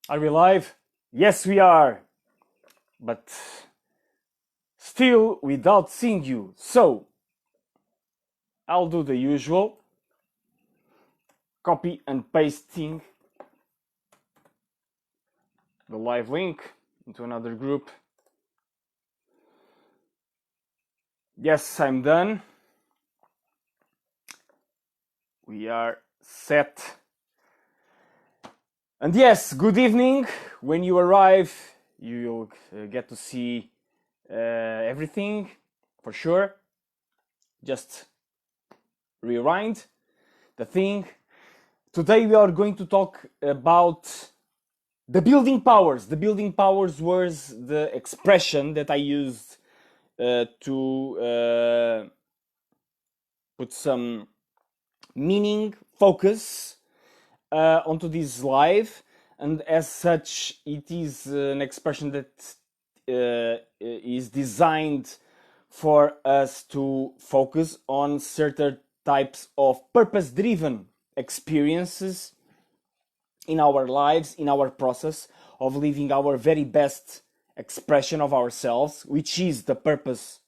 Are we live? Yes, we are. But still without seeing you. So, I'll do the usual copy and pasting the live link into another group. Yes, I'm done. We are set. And yes, good evening. When you arrive, you'll get to see everything for sure. Just rewind the thing. Today we are going to talk about the building powers. The building powers was the expression that I used to put some meaning, focus onto this live, and as such, it is an expression that is designed for us to focus on certain types of purpose-driven experiences in our lives, in our process of living our very best expression of ourselves, which is the purpose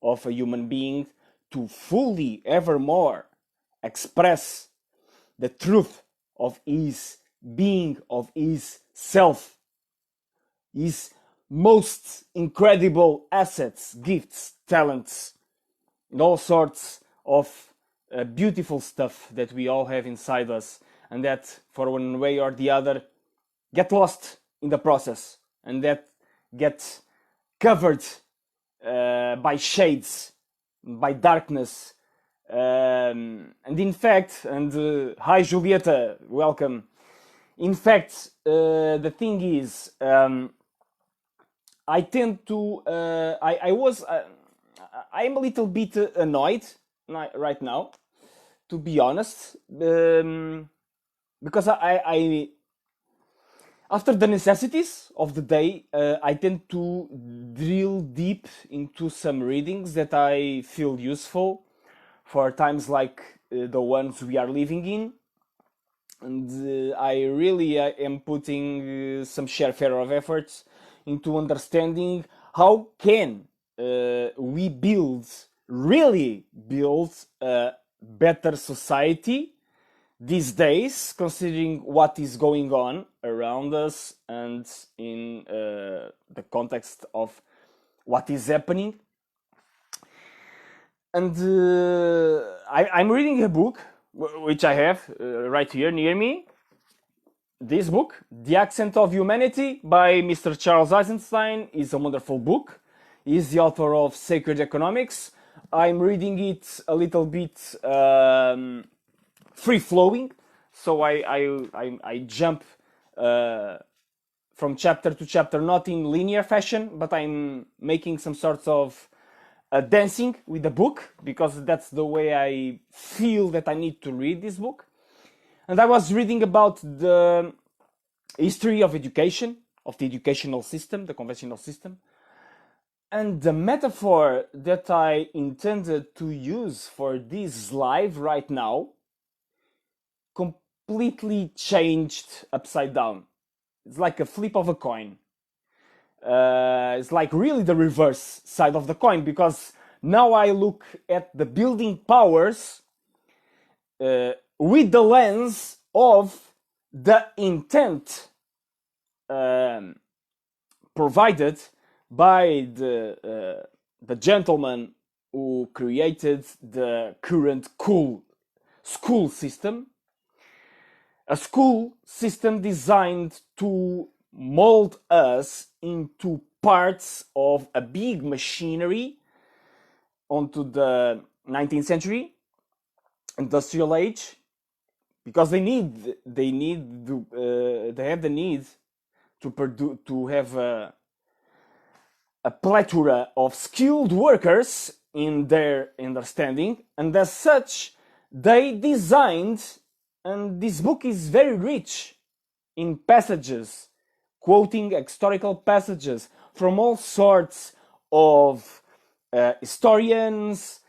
of a human being to fully, evermore express the truth of his being, of his self, his most incredible assets, gifts, talents, and all sorts of beautiful stuff that we all have inside us, and that, for one way or the other, get lost in the process, and that get covered by shades, by darkness. And in fact, hi Julieta, welcome. In fact, the thing is, I tend to, I'm a little bit annoyed right now, to be honest, because I after the necessities of the day, I tend to drill deep into some readings that I feel useful for times like the ones we are living in. And I really am putting some share fair of efforts into understanding how can we really build a better society these days, considering what is going on around us and in the context of what is happening. And I'm reading a book, which I have right here near me. This book, The Accent of Humanity by Mr. Charles Eisenstein, is a wonderful book. He's the author of Sacred Economics. I'm reading it a little bit free flowing, so I jump from chapter to chapter, not in linear fashion, but I'm making some sorts of dancing with the book, because that's the way I feel that I need to read this book. And I was reading about the history of education, of the educational system, the conventional system. And the metaphor that I intended to use for this live right now completely changed upside down. It's like a flip of a coin. It's like really the reverse side of the coin, because now I look at the building powers with the lens of the intent provided by the gentleman who created the current school system. A school system designed to mold us into parts of a big machinery onto the 19th century industrial age, because they have the need to have a plethora of skilled workers in their understanding, and as such they designed, and this book is very rich in passages, quoting historical passages from all sorts of historians,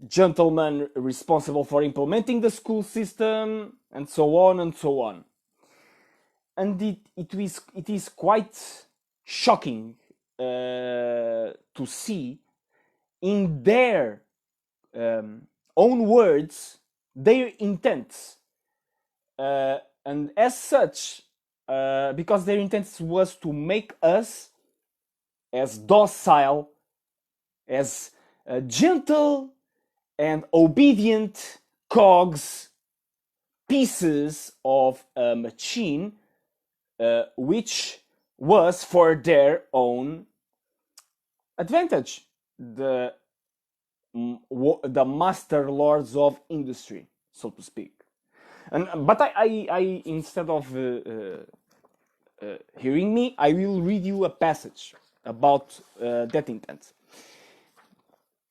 gentlemen responsible for implementing the school system, and so on and so on. and it is quite shocking to see in their own words their intents, and as such, because their intent was to make us as docile, as gentle and obedient cogs, pieces of a machine, which was for their own advantage, the master lords of industry, so to speak. But I instead of hearing me, I will read you a passage about that intent.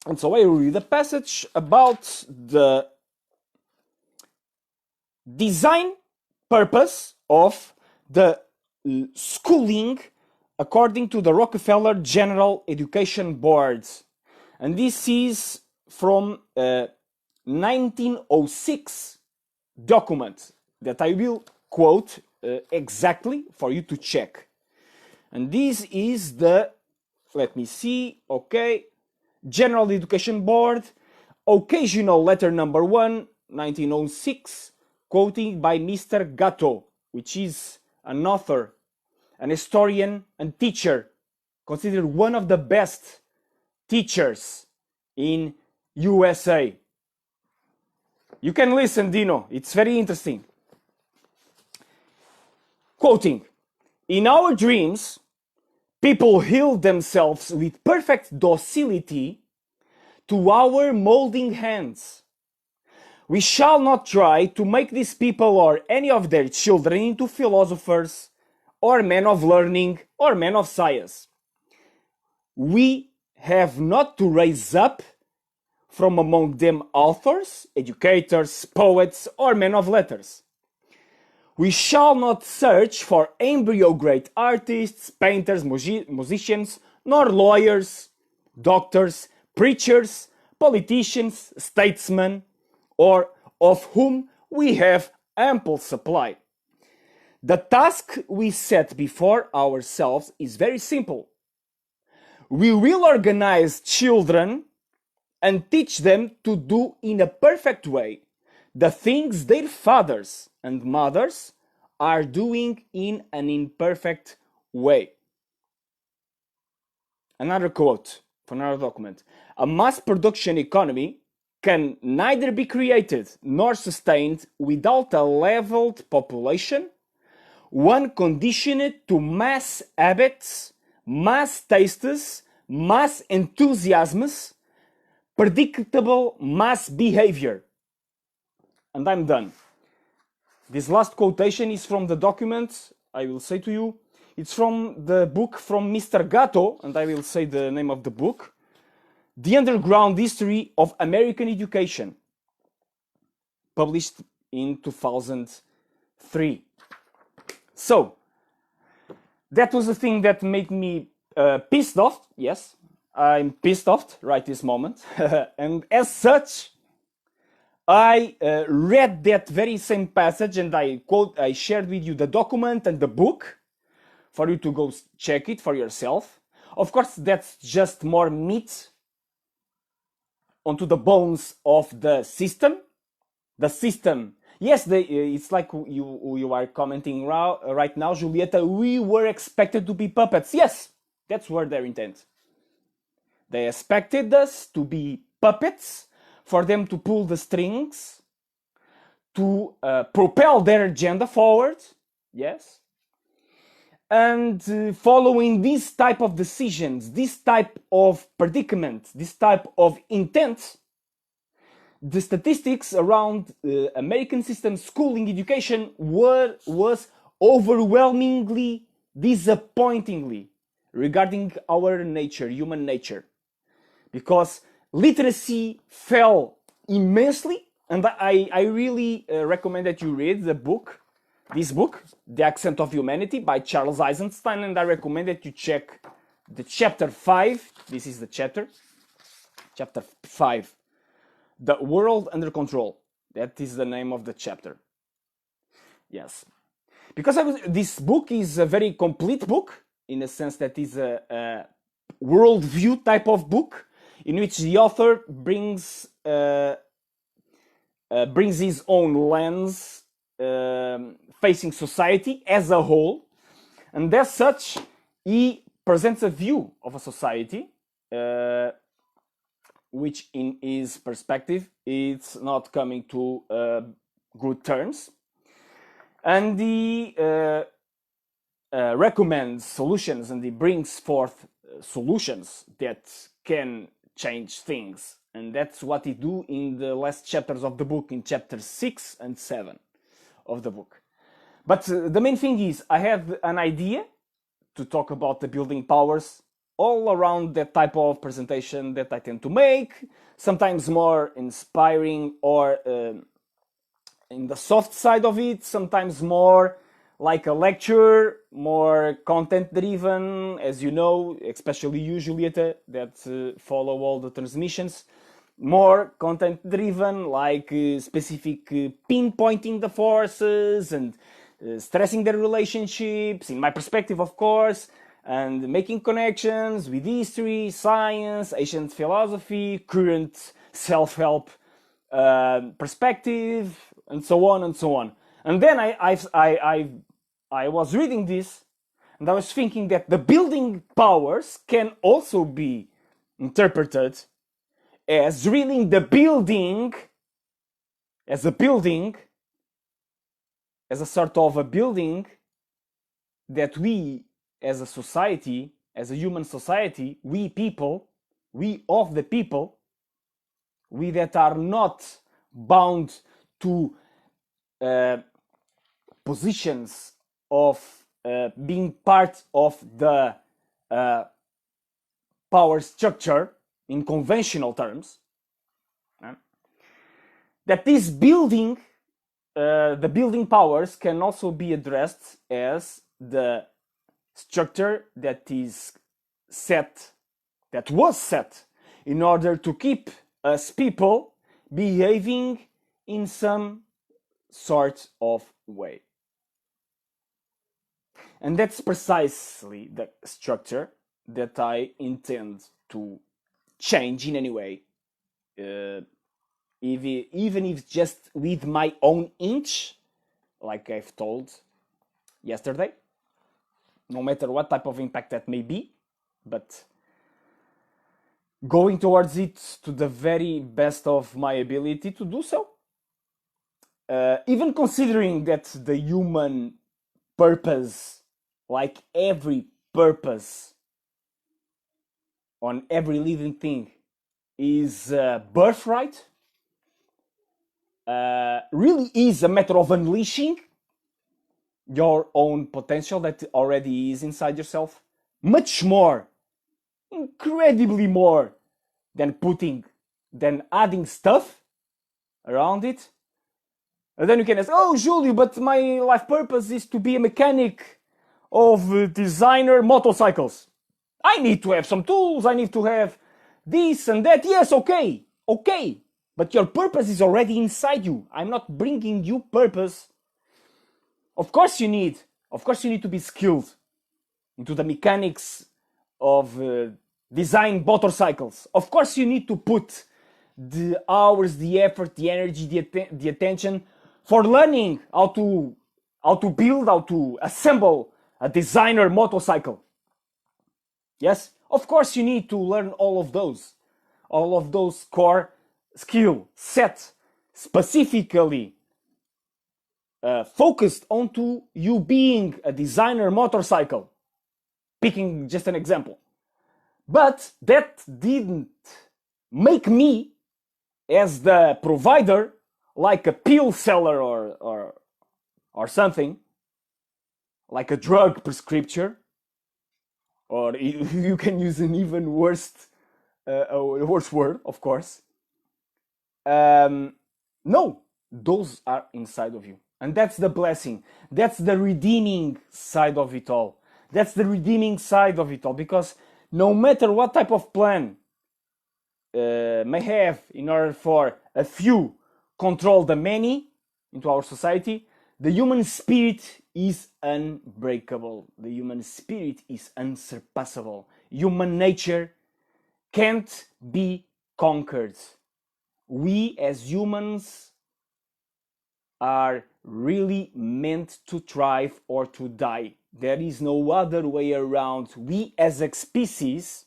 And so I will read a passage about the design purpose of the schooling according to the Rockefeller General Education Board. And this is from 1906 document that I will quote exactly for you to check. And this is the, let me see, okay, General Education Board, occasional letter number 1, 1906, quoting by Mr. Gatto, which is an author, an historian and teacher, considered one of the best teachers in USA. You can listen, Dino, it's very interesting. Quoting, in our dreams, people heal themselves with perfect docility to our molding hands. We shall not try to make these people or any of their children into philosophers, or men of learning, or men of science. We have not to raise up from among them authors, educators, poets, or men of letters. We shall not search for embryo-great artists, painters, musicians, nor lawyers, doctors, preachers, politicians, statesmen, or of whom we have ample supply. The task we set before ourselves is very simple. We will organize children and teach them to do in a perfect way the things their fathers and mothers are doing in an imperfect way. Another quote from another document. A mass production economy can neither be created nor sustained without a leveled population, one conditioned to mass habits, mass tastes, mass enthusiasms, predictable mass behavior. And I'm done. This last quotation is from the document, I will say to you. It's from the book from Mr. Gatto, and I will say the name of the book, The Underground History of American Education, published in 2003. So, that was the thing that made me pissed off. Yes, I'm pissed off right this moment. And as such, I read that very same passage and I shared with you the document and the book for you to go check it for yourself. Of course, that's just more meat onto the bones of the system. The system. Yes, it's like you are commenting right now, Julieta, we were expected to be puppets. Yes, that's where their intent. They expected us to be puppets, for them to pull the strings, to propel their agenda forward. Yes. And following this type of decisions, this type of predicament, this type of intent, the statistics around American system schooling education was overwhelmingly, disappointingly regarding our nature, human nature. Because literacy fell immensely, and I really recommend that you read this book, The Accent of Humanity by Charles Eisenstein, and I recommend that you check the chapter 5. This is the chapter 5. The World Under Control. That is the name of the chapter. Yes. because this book is a very complete book in a sense that is a worldview type of book in which the author brings his own lens facing society as a whole, and as such, he presents a view of a society which, in his perspective, it's not coming to good terms, and he recommends solutions, and he brings forth solutions that can change things. And that's what he do in the last chapters of the book, in chapter 6 and 7 of the book. But the main thing is, I have an idea to talk about the building powers all around that type of presentation that I tend to make, sometimes more inspiring or in the soft side of it, sometimes more like a lecture, more content driven, as you know, especially you, Julieta, that follow all the transmissions, more content driven, like specific pinpointing the forces and stressing their relationships, in my perspective, of course, and making connections with history, science, ancient philosophy, current self-help perspective, and so on and so on. And then I was reading this, and I was thinking that the building powers can also be interpreted as really the building, as a building, as a sort of a building that we, as a society, as a human society, we people, we of the people, we that are not bound to positions of being part of the power structure in conventional terms, that this building, the building powers can also be addressed as the structure that is set, that was set in order to keep us people behaving in some sort of way. And that's precisely the structure that I intend to change in any way, even if just with my own inch, like I've told yesterday, no matter what type of impact that may be, but going towards it to the very best of my ability to do so. Even considering that the human purpose, like every purpose on every living thing, is birthright, really is a matter of unleashing your own potential that already is inside yourself, much more, incredibly more than adding stuff around it. And then you can ask, oh, Julio, but my life purpose is to be a mechanic of designer motorcycles. I need to have some tools, I need to have this and that. Yes, okay, but your purpose is already inside you. I'm not bringing you purpose. Of course you need to be skilled into the mechanics of design motorcycles. Of course you need to put the hours, the effort, the energy, the attention for learning how to build, how to assemble a designer motorcycle. Yes, of course you need to learn all of those core skill set, specifically focused onto you being a designer motorcycle, picking just an example. But that didn't make me, as the provider, like a pill seller or something, like a drug prescriptor, or you can use an even worse word, of course. No, those are inside of you. And that's the blessing. That's the redeeming side of it all. Because no matter what type of plan may have in order for a few control the many into our society, The human spirit is unbreakable. The human spirit is unsurpassable. Human nature can't be conquered. We as humans are really meant to thrive or to die. There is no other way around. We as a species,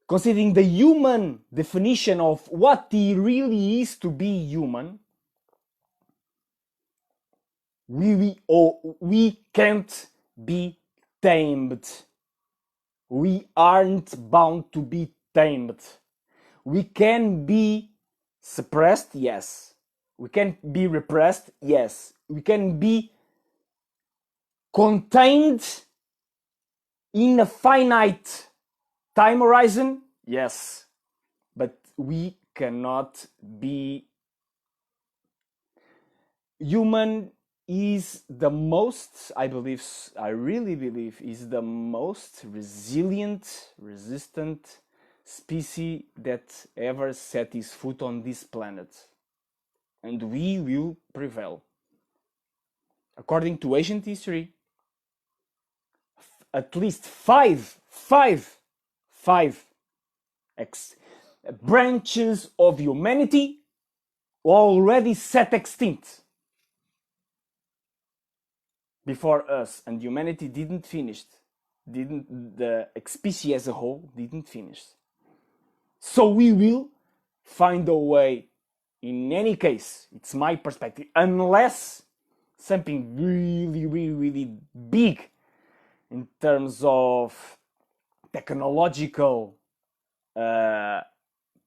considering the human definition of what it really is to be human, we can't be tamed. We aren't bound to be tamed. We can be suppressed, yes. We can be repressed, yes. We can be contained in a finite time horizon, yes. But we cannot be. Human is the most, I really believe, is the most resilient, resistant species that ever set his foot on this planet. And we will prevail. According to ancient history, at least five branches of humanity already set extinct before us, and humanity didn't finish. The species as a whole didn't finish. So we will find a way. In any case, it's my perspective, unless something really big in terms of technological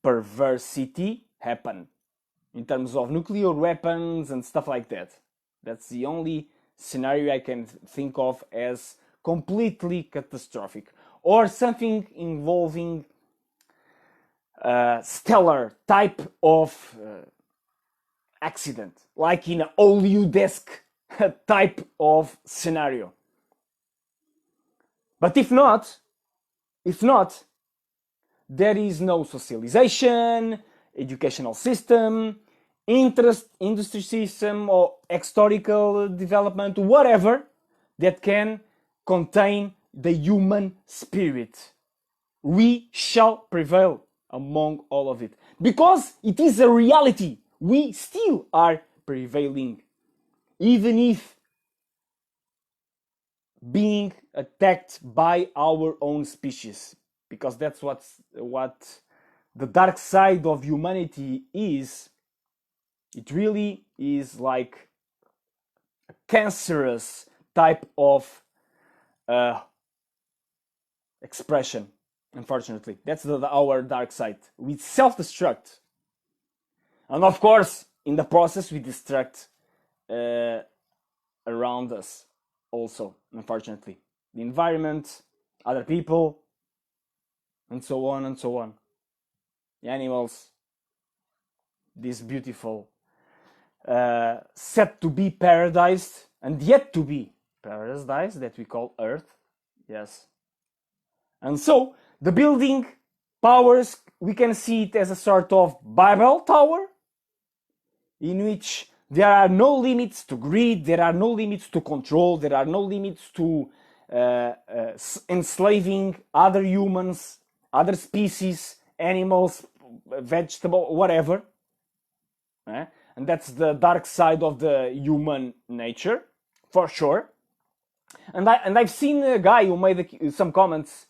perversity happen, in terms of nuclear weapons and stuff like that. That's the only scenario I can think of as completely catastrophic, or something involving stellar type of accident, like in a Hollywood-esque type of scenario. But if not, there is no socialization, educational system, industry system, or historical development, whatever, that can contain the human spirit. We shall prevail among all of it, because it is a reality. We still are prevailing, even if being attacked by our own species, because that's what the dark side of humanity is. It really is like a cancerous type of expression. Unfortunately, that's our dark side. We self-destruct, and of course, in the process, we destruct around us also. Unfortunately, the environment, other people, and so on and so on. The animals, this beautiful, set to be paradise and yet to be paradise that we call Earth, yes. And so the building powers, we can see it as a sort of Babel tower, in which there are no limits to greed, there are no limits to control, there are no limits to enslaving other humans, other species, animals, vegetable, whatever. And that's the dark side of the human nature, for sure. And I've seen a guy who made some comments.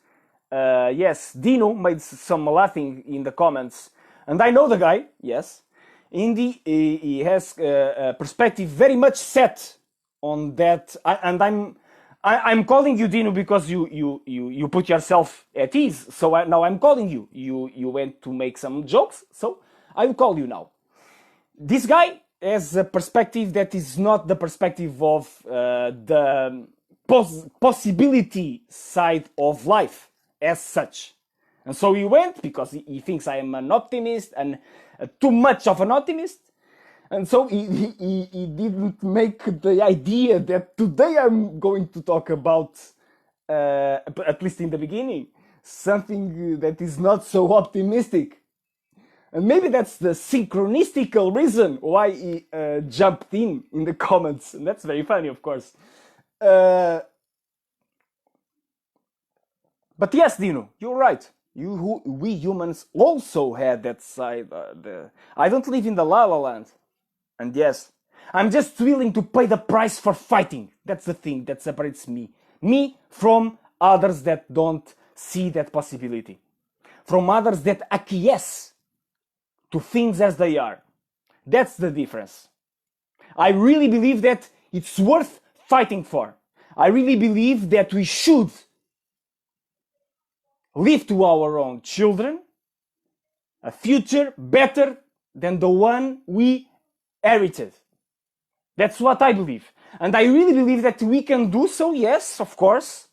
Yes, Dino made some laughing in the comments, and I know the guy. Yes, he has a perspective very much set on that. I'm calling you Dino because you put yourself at ease. So now I'm calling you. You went to make some jokes, so I will call you now. This guy has a perspective that is not the perspective of the possibility side of life as such. And so he went because he thinks I am an optimist and too much of an optimist. And so he didn't make the idea that today I'm going to talk about, at least in the beginning, something that is not so optimistic. And maybe that's the synchronistical reason why he jumped in the comments. And that's very funny, of course. But yes, Dino, you're right. We humans also had that side. I don't live in the La La Land. And yes, I'm just willing to pay the price for fighting. That's the thing that separates me. Me from others that don't see that possibility. From others that acquiesce to things as they are. That's the difference. I really believe that it's worth fighting for. I really believe that we should leave to our own children a future better than the one we inherited. That's what I believe. And I really believe that we can do so, yes, of course,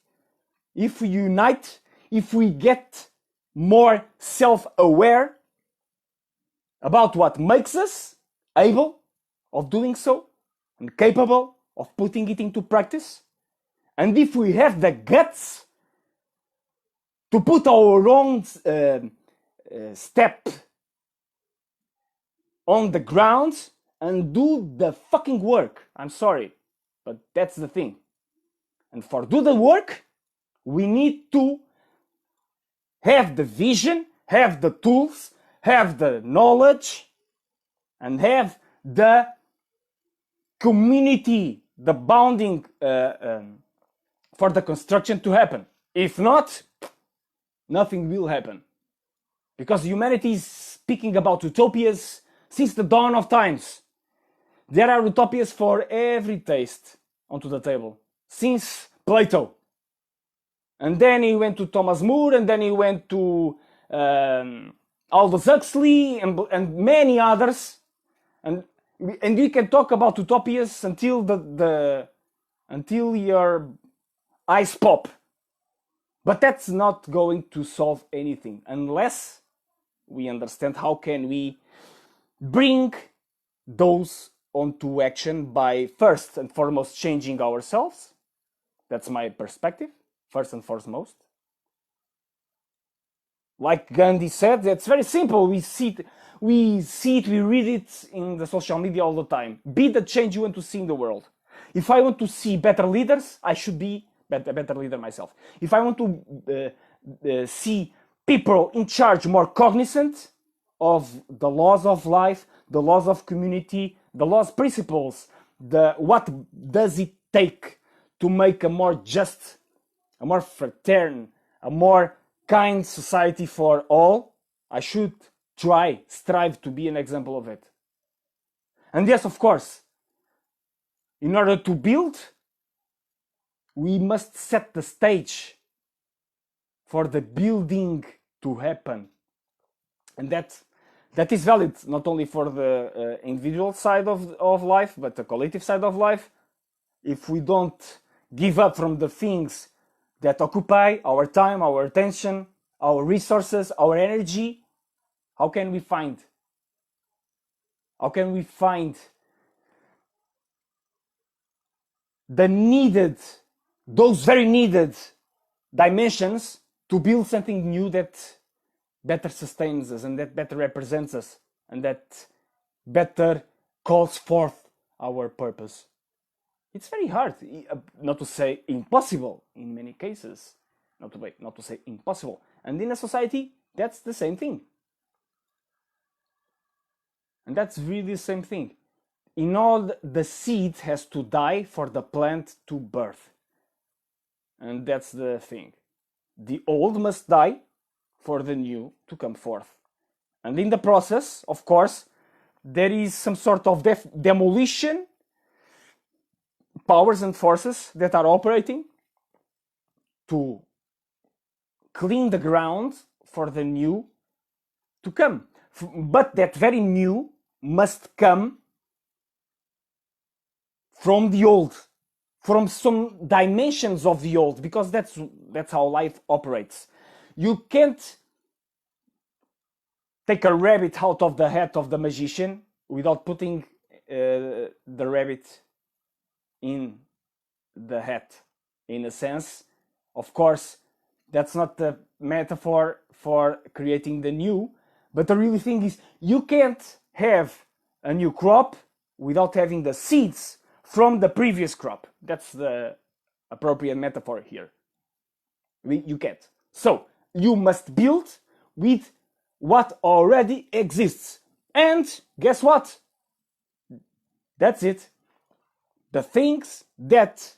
if we unite, if we get more self-aware about what makes us able of doing so and capable of putting it into practice. And if we have the guts to put our own step on the ground and do the fucking work. I'm sorry, but that's the thing. And for do the work, we need to have the vision, have the tools, have the knowledge, and have the community, the bounding for the construction to happen. If not, nothing will happen. Because humanity is speaking about utopias since the dawn of times. There are utopias for every taste onto the table, since Plato. And then he went to Thomas More, and then he went to Aldous Huxley, and many others. And we can talk about utopias until until your eyes pop. But that's not going to solve anything unless we understand how can we bring those onto action by first and foremost changing ourselves. That's my perspective, first and foremost. Like Gandhi said, it's very simple. We see it, we read it in the social media all the time. Be the change you want to see in the world. If I want to see better leaders, I should be a better leader myself. If I want to see people in charge more cognizant of the laws of life, the laws of community, the laws principles, what does it take to make a more just, a more fraternal, a more kind society for all, I should strive to be an example of it. And yes, of course, in order to build, we must set the stage for the building to happen. And that is valid not only for the individual side of life, but the collective side of life. If we don't give up from the things that occupy our time, our attention, our resources, our energy, how can we find those very needed dimensions to build something new that better sustains us and that better represents us and that better calls forth our purpose? It's very hard, not to say impossible in many cases, not to say impossible. And in a society, that's the same thing. And that's really the same thing. In all, the seed has to die for the plant to birth. And that's the thing. The old must die for the new to come forth. And in the process, of course, there is some sort of demolition powers and forces that are operating to clean the ground for the new to come. But that very new must come from the old, from some dimensions of the old, because that's how life operates. You can't take a rabbit out of the hat of the magician without putting the rabbit in the hat, in a sense. Of course, that's not the metaphor for creating the new, But the real thing is, you can't have a new crop without having the seeds from the previous crop. That's the appropriate metaphor here. You can't. So you must build with what already exists. And guess what? That's it. The things that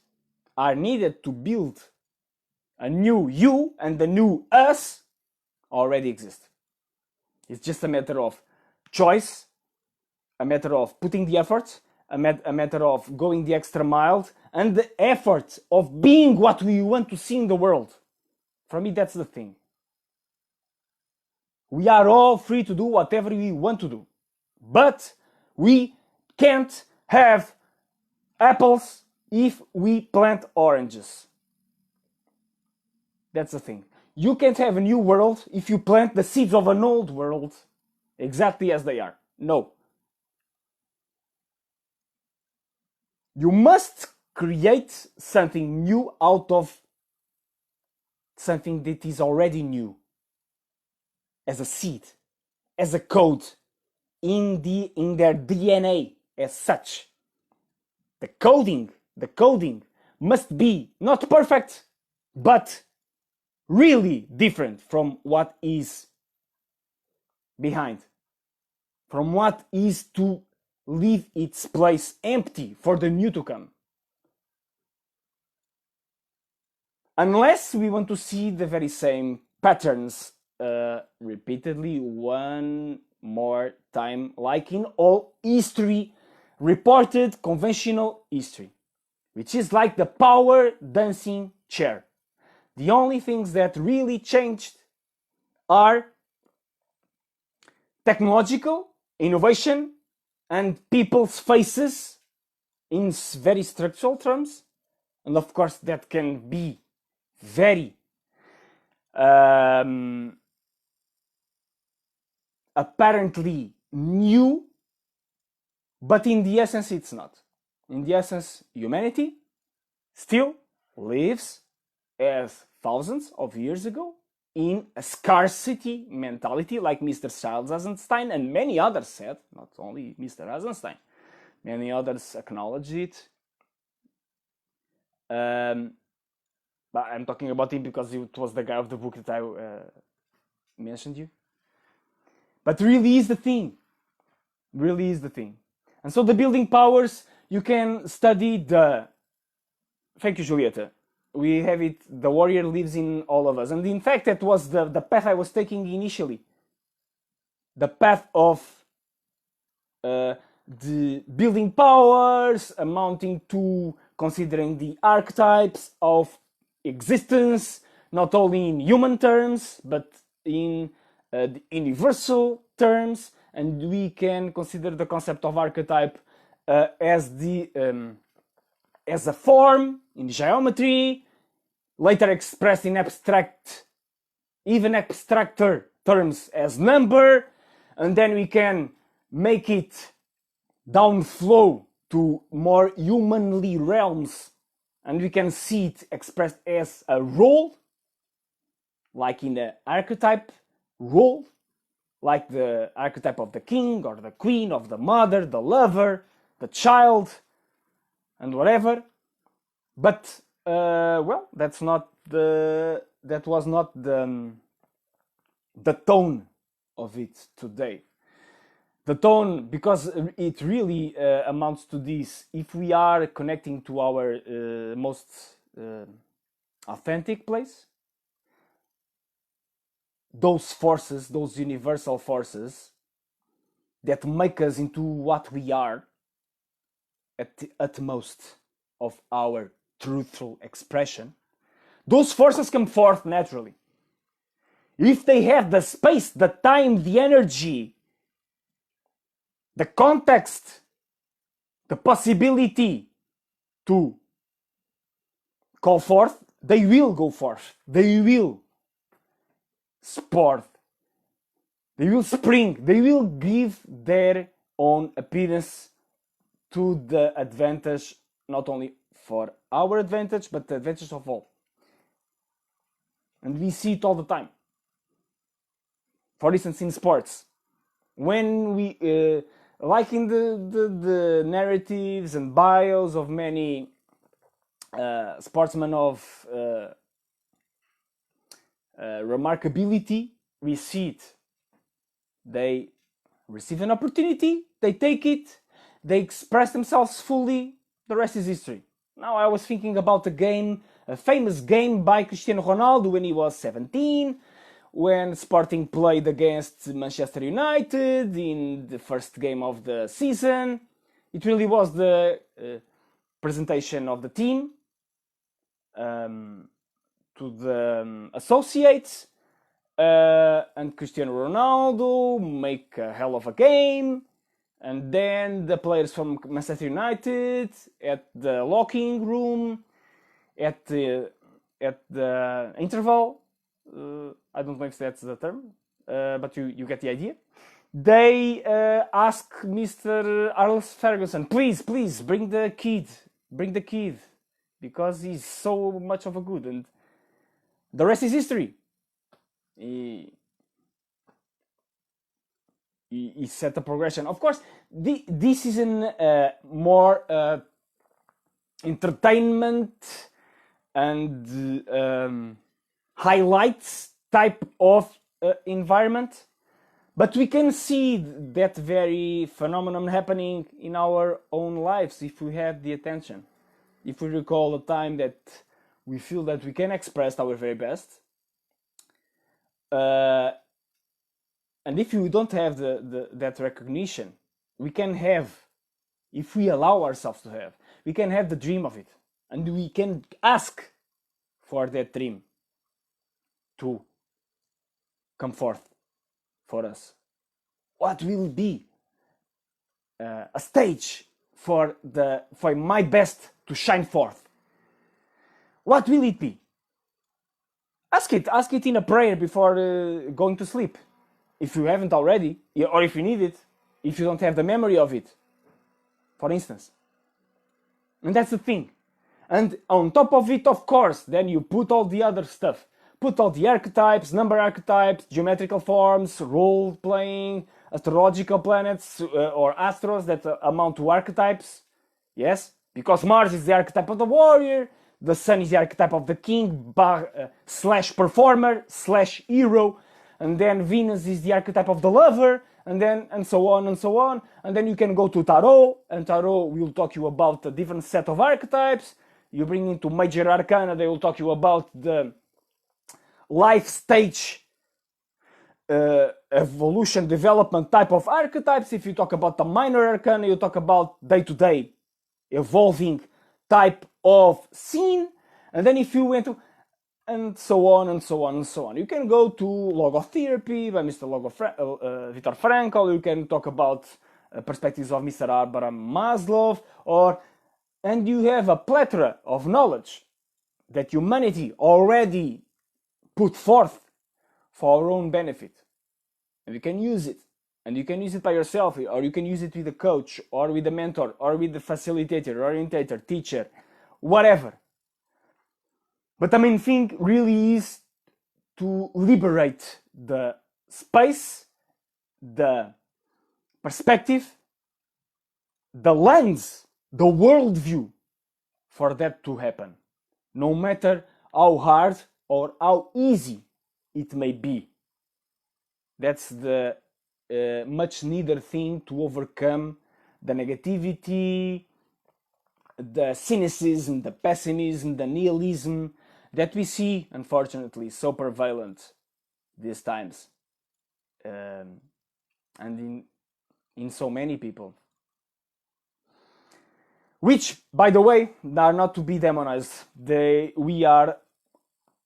are needed to build a new you and the new us already exist. It's just a matter of choice, a matter of putting the effort, a matter of going the extra mile, and the effort of being what we want to see in the world. For me, that's the thing. We are all free to do whatever we want to do. But we can't have apples if we plant oranges. That's the thing. You can't have a new world if you plant the seeds of an old world exactly as they are. No. You must create something new out of something that is already new. As a seed, as a code in their DNA as such. The coding must be not perfect, but really different from what is behind, from what is to leave its place empty for the new to come. Unless we want to see the very same patterns repeatedly one more time, like in all history, reported conventional history, which is like the power dancing chair. The only things that really changed are technological innovation and people's faces in very structural terms, and of course that can be very apparently new, but in the essence it's not. In the essence, humanity still lives as thousands of years ago in a scarcity mentality, like Mr. Charles Eisenstein and many others said, not only Mr. Eisenstein, many others acknowledged it. But I'm talking about him because it was the guy of the book that I mentioned you. But really is the thing. Really is the thing. And so the building powers, you can study the... Thank you, Julieta. We have it, the warrior lives in all of us. And in fact, that was the path I was taking initially. The path of the building powers amounting to considering the archetypes of existence, not only in human terms, but in the universal terms. And we can consider the concept of archetype as a form in geometry, later expressed in abstract, even abstracter terms as number, and then we can make it downflow to more humanly realms, and we can see it expressed as a role, like in the archetype role, like the archetype of the king or the queen, of the mother, the lover, the child, and whatever. But well, that was not the tone of it today. The tone, because it really amounts to this: if we are connecting to our most authentic place, those forces, those universal forces that make us into what we are at the utmost of our truthful expression, those forces come forth naturally. If they have the space, the time, the energy, the context, the possibility to call forth, they will go forth. They will sport. They will spring. They will give their own appearance to the advantage, not only for our advantage, but the advantage of all. And we see it all the time. For instance, in sports, when we like in the narratives and bios of many sportsmen of remarkability, we see it. They receive an opportunity, they take it, they express themselves fully, the rest is history. Now I was thinking about a famous game by Cristiano Ronaldo when he was 17, when Sporting played against Manchester United in the first game of the season. It really was the presentation of the team to the associates, and Cristiano Ronaldo make a hell of a game, and then the players from Manchester United at the locking room, at the interval, I don't know if that's the term, but you get the idea. They ask Mr. Alex Ferguson, please, bring the kid, because he's so much of a good, and the rest is history. He set a progression. Of course, this is a more entertainment and highlights type of environment, but we can see that very phenomenon happening in our own lives if we have the attention. If we recall a time that we feel that we can express our very best, and if you don't have that recognition, we can have, if we allow ourselves to have, we can have the dream of it, and we can ask for that dream to come forth for us. What will be a stage for my best to shine forth? What will it be? Ask it in a prayer before going to sleep, if you haven't already, or if you need it, if you don't have the memory of it, for instance. And that's the thing. And on top of it, of course, then you put all the other stuff. Put all the archetypes, number archetypes, geometrical forms, role-playing, astrological planets, or astros that amount to archetypes. Yes? Because Mars is the archetype of the warrior, the Sun is the archetype of the king, slash performer, slash hero, and then Venus is the archetype of the lover, and so on and so on. And then you can go to Tarot, and Tarot will talk you about a different set of archetypes. You bring into Major Arcana, they will talk you about the life stage evolution development type of archetypes. If you talk about the Minor Arcana, you talk about day-to-day evolving type of scene. And then if you went to, and so on and so on and so on. You can go to Logotherapy by Mr. Viktor Frankl. You can talk about perspectives of Mr. Abraham Maslow, and you have a plethora of knowledge that humanity already put forth for our own benefit. And you can use it. And you can use it by yourself, or you can use it with a coach, or with a mentor, or with the facilitator, orientator, teacher, whatever. But the main thing really is to liberate the space, the perspective, the lens, the worldview for that to happen, no matter how hard or how easy it may be. That's the much needed thing to overcome the negativity, the cynicism, the pessimism, the nihilism that we see, unfortunately, so prevalent these times, and in so many people, which, by the way, are not to be demonized.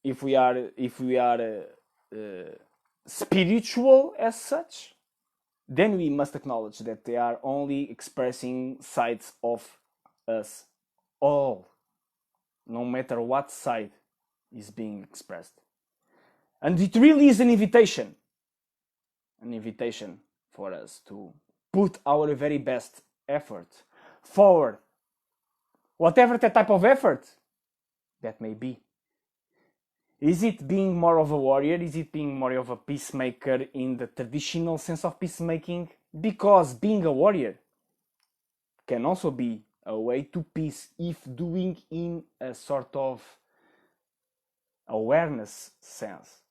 If we are spiritual as such, then we must acknowledge that they are only expressing sides of us all, no matter what side is being expressed. And it really is an invitation for us to put our very best effort forward, whatever that type of effort that may be. Is it being more of a warrior? Is it being more of a peacemaker in the traditional sense of peacemaking? Because being a warrior can also be a way to peace if doing in a sort of awareness sense.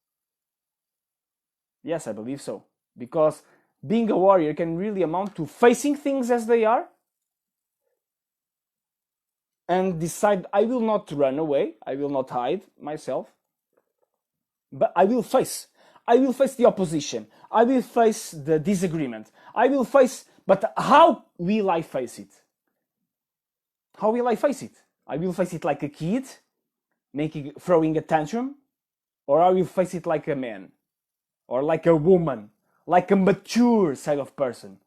Yes, I believe so. Because being a warrior can really amount to facing things as they are and decide I will not run away, I will not hide myself, but I will face. I will face the opposition. I will face the disagreement. I will face, but how will I face it? How will I face it? I will face it like a kid, throwing a tantrum, or I will face it like a man, or like a woman, like a mature side of person.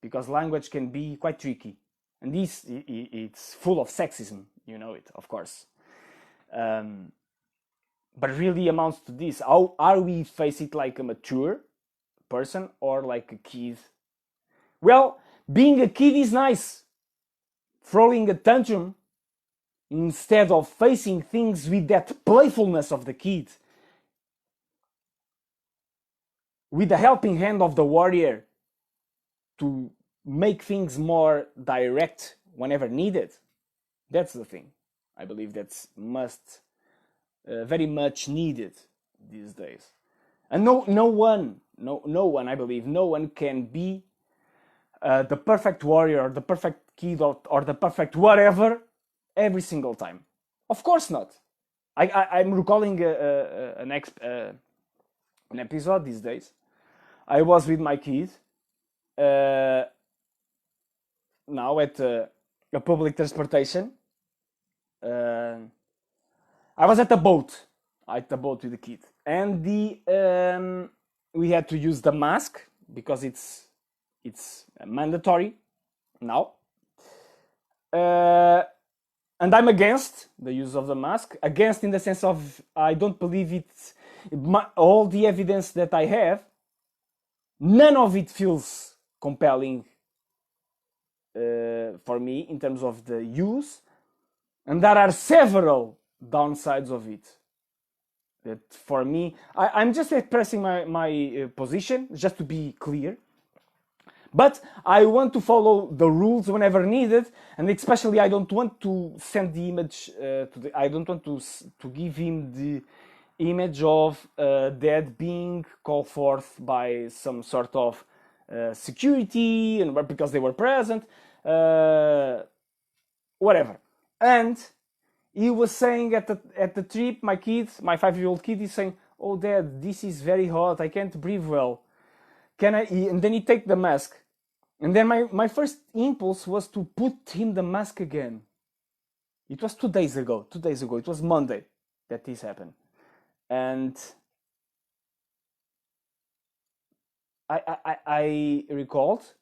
Because language can be quite tricky, and it's full of sexism. You know it, of course. But it really amounts to this: how are we face it like a mature person or like a kid? Well, being a kid is nice. Throwing a tantrum instead of facing things with that playfulness of the kid, with the helping hand of the warrior to make things more direct whenever needed. That's the thing. I believe that's very much needed these days. And no one, I believe, no one can be the perfect warrior, or the perfect kid, or the perfect whatever every single time. Of course not. I'm recalling an episode these days. I was with my kid now at a public transportation. I was at the boat with the kid, and we had to use the mask because it's mandatory now. And I'm against the use of the mask. Against in the sense of I don't believe it's all the evidence that I have. None of it feels compelling for me in terms of the use, and there are several downsides of it. That for me, I'm just expressing my position, just to be clear. But I want to follow the rules whenever needed, and especially I don't want to send the image I don't want to give him the image of dad being called forth by some sort of security, and because they were present, whatever. And he was saying at the trip, my 5-year-old kid is saying, "Oh, Dad, this is very hot. I can't breathe well. Can I?" And then he take the mask, and then my first impulse was to put him the mask again. It was 2 days ago. 2 days ago. It was Monday that this happened, and I recalled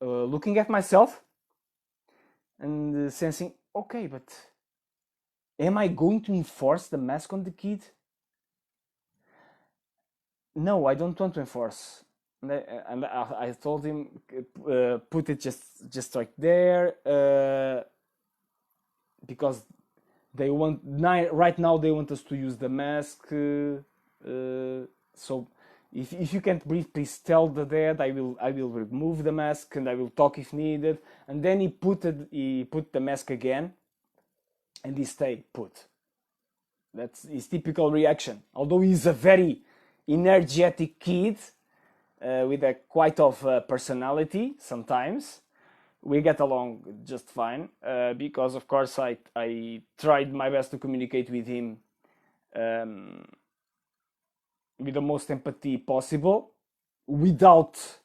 looking at myself and sensing, okay, but am I going to enforce the mask on the kid? No, I don't want to enforce. And I told him, put it just right there, because they want right now they want us to use the mask. So if you can't breathe, please tell the dad. I will remove the mask and I will talk if needed. And then he put the mask again, and he stayed put. That's his typical reaction. Although he's a very energetic kid with a quite of personality, sometimes we get along just fine because, of course, I tried my best to communicate with him with the most empathy possible, without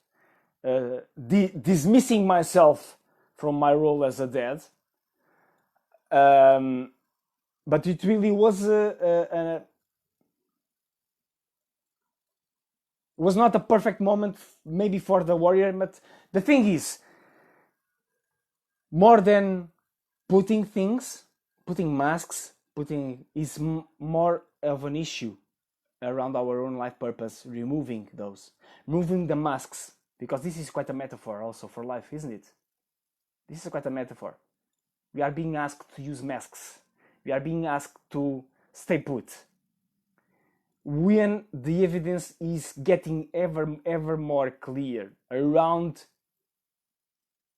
dismissing myself from my role as a dad. But it really was was not a perfect moment, maybe for the warrior. But the thing is, more than putting masks, is more of an issue around our own life purpose, removing the masks, because this is quite a metaphor also for life, isn't it? This is quite a metaphor. We are being asked to use masks. We are being asked to stay put. When the evidence is getting ever more clear around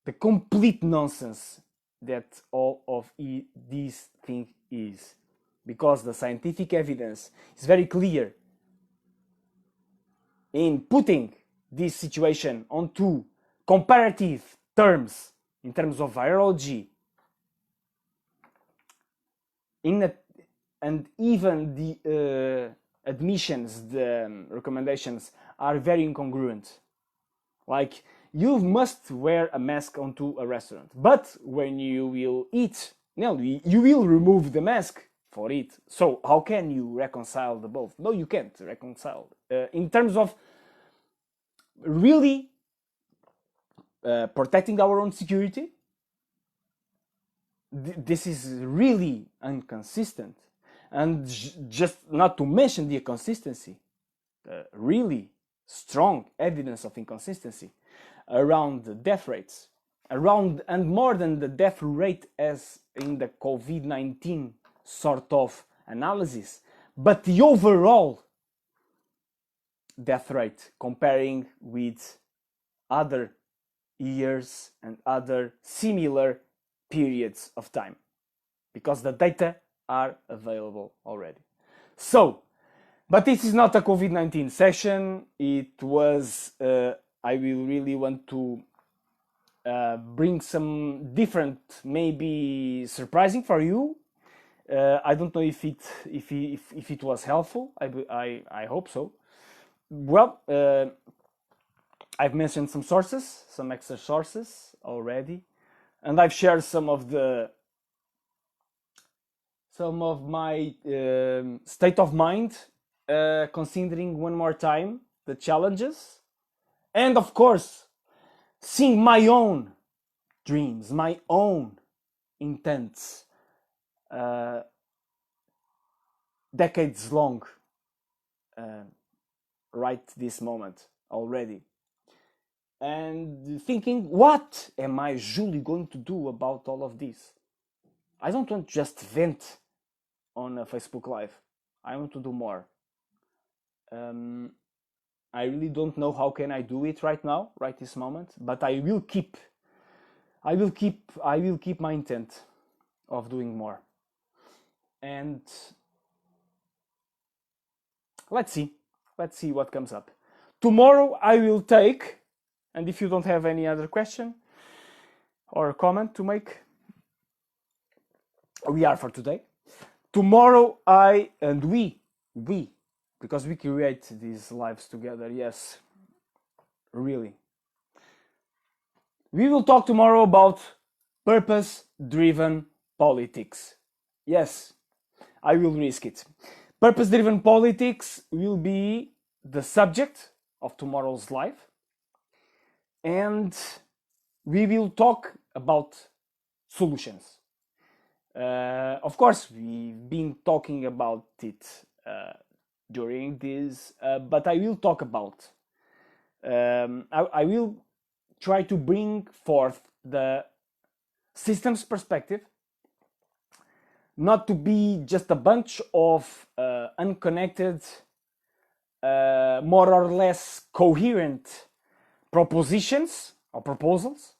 the complete nonsense that all of this thing is, because the scientific evidence is very clear in putting this situation onto comparative terms in terms of virology, and even the admissions, the recommendations are very incongruent. Like, you must wear a mask onto a restaurant, but when you will eat, no, you will remove the mask for it. So how can you reconcile the both? No, you can't reconcile. In terms of really protecting our own security, this is really inconsistent. And just not to mention the inconsistency, really strong evidence of inconsistency around the death rates, around and more than the death rate as in the COVID-19 sort of analysis, but the overall death rate comparing with other years and other similar periods of time, because the data are available already. So, but this is not a COVID-19 session. It was, I will really want to bring some different, maybe surprising for you. I don't know if it was helpful. I hope so. Well, I've mentioned some sources, some extra sources already, and I've shared some of my state of mind, considering one more time the challenges, and of course, seeing my own dreams, my own intents, decades long, right this moment already, and thinking, what am I truly going to do about all of this? I don't want to just vent on a Facebook Live. I want to do more. I really don't know how can I do it right now, right this moment, but I will keep my intent of doing more. And let's see what comes up. Tomorrow I will take, and if you don't have any other question or comment to make, we are for today. Tomorrow we, because we create these lives together, yes, really. We will talk tomorrow about purpose-driven politics. Yes, I will risk it. Purpose-driven politics will be the subject of tomorrow's live. And we will talk about solutions. Of course, we've been talking about it during this, but I will talk about. I will try to bring forth the systems perspective, not to be just a bunch of unconnected, more or less coherent propositions or proposals.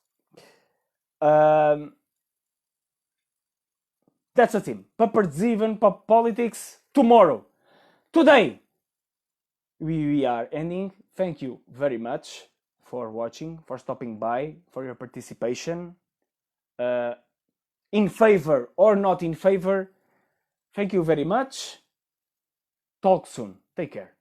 That's a theme. Purpose-driven politics tomorrow. Today, we are ending. Thank you very much for watching, for stopping by, for your participation. In favor or not in favor, thank you very much. Talk soon. Take care.